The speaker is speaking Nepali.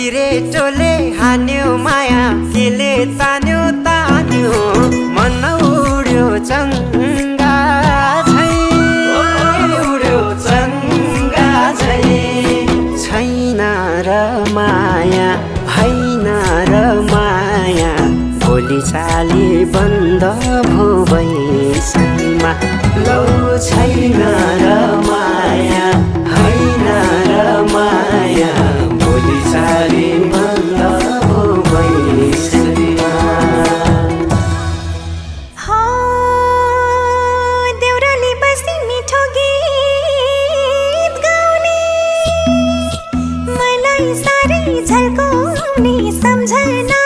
सिरेटोले हान्यो माया केले तान्यो तान्यो मन उड्यो चङ्गा झै उड्यो चङ्गा झै छैन र माया होइन र माया भोलि चाली बन्द भो बैसैमा लौ छैन र माया होइन र माया भोलि चाली बन्द भो बैसैमा देउराली बसी मिठो गीत गाउने मलाई साह्रै झल्काउने सम्झना